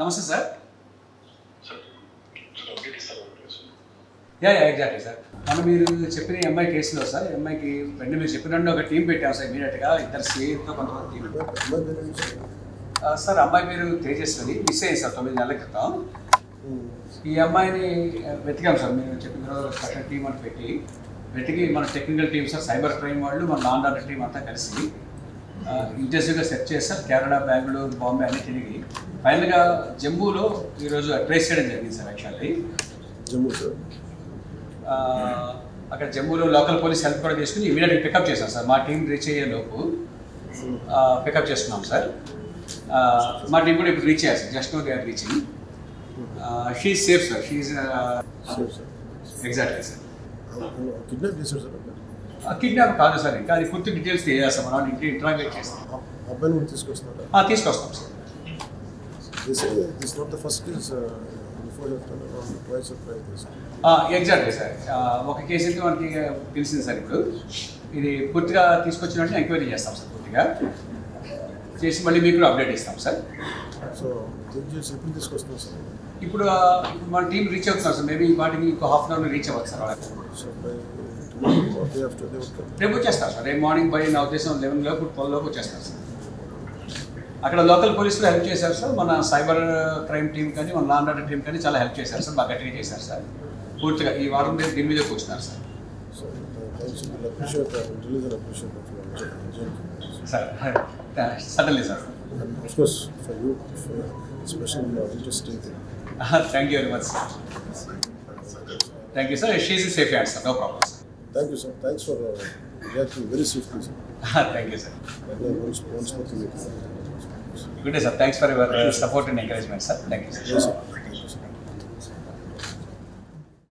నమస్తే sir. Exactly sir. మనం మీరు చెప్పిన ఎంఐ కేసులో సార్, ఎంఐకి వెంటనే మీరు చెప్పినట్టు ఒక టీం పెట్టాం సార్. ఇమీడియట్గా ఇద్దరు సేఫ్తో కొంతమంది టీం సార్. అమ్మాయి పేరు తేజస్వని, మిస్ అయ్యింది సార్ 9 నెలల క్రితం. ఈ అమ్మాయిని వెతికాం సార్. మీరు చెప్పిన తర్వాత స్పెషల్ టీం అని వెతికి మన technical team sir, cyber crime వాళ్ళు, మన లా అండ్ ఆర్డర్ టీం అంతా కలిసి ఇంటెన్సివ్గా సెర్చ్ చేస్తారు. కేరళ, బెంగళూరు, బాంబే అన్ని తిరిగి ఫైనల్గా జమ్మూలో ఈరోజు ట్రేస్ చేయడం జరిగింది సార్. యాక్చువల్లీ జమ్మూ సార్, అక్కడ జమ్మూలో లోకల్ పోలీస్ హెల్ప్ కూడా చేసుకుని ఇమీడియట్గా పికప్ చేశాం సార్. మా టీం రీచ్ అయ్యే లోపు పికప్ చేసుకున్నాం సార్. మా టీం కూడా ఇప్పుడు రీచ్ అయ్యారు sir. Just no they are reaching. She safe sir. She exactly sir. Kidnap చేశారు సార్. కిడ్నాప్ కాదు సార్, ఇంకా అది పూర్తి డీటెయిల్స్ తెలియజేస్తాం. మనం ఇంటరాగేట్ చేస్తాం. అబ్బాయిని కూడా తీసుకొస్తారా? తీసుకొస్తాం sir. This not the first case, before twice or thrice. Exactly sir. ఒక కేసు అయితే మనకి తెలిసింది సార్. ఇప్పుడు ఇది పూర్తిగా తీసుకొచ్చినట్టు ఎంక్వైరీ చేస్తాం సార్. పూర్తిగా చేసి మళ్ళీ మీకు కూడా అప్డేట్ ఇస్తాం సార్. సో ఎప్పుడు తీసుకొస్తాం సార్? ఇప్పుడు మన టీం రీచ్ అవుతున్నారు సార్. మేబీ వాటికి ఇంకో హాఫ్ అన్ అవర్లో రీచ్ అవ్వచ్చు సార్. రేపు వచ్చేస్తారు సార్. రేపు మార్నింగ్ బై నా ఉద్దేశం 11 లోపు 12 లోపు వచ్చేస్తారు సార్. అక్కడ లోకల్ పోలీసులు హెల్ప్ చేశారు సార్. మన సైబర్ క్రైమ్ టీం కానీ, మన లా అండ్ ఆర్డర్ టీం కానీ చాలా హెల్ప్ చేశారు సార్. బాగా గట్టిగా చేశారు సార్. పూర్తిగా ఈ వారం దీని మీద కూర్చున్నారు sir. Sir suddenly sir. Thank you very much sir. Thank you sir. She is safe hand sir. No problem sir. Thank you, sir. Thanks for reacting very swiftly, sir. Thank you, sir. Good day, sir. Thanks for your support and encouragement, sir. Thank you, sir. Yes, sir.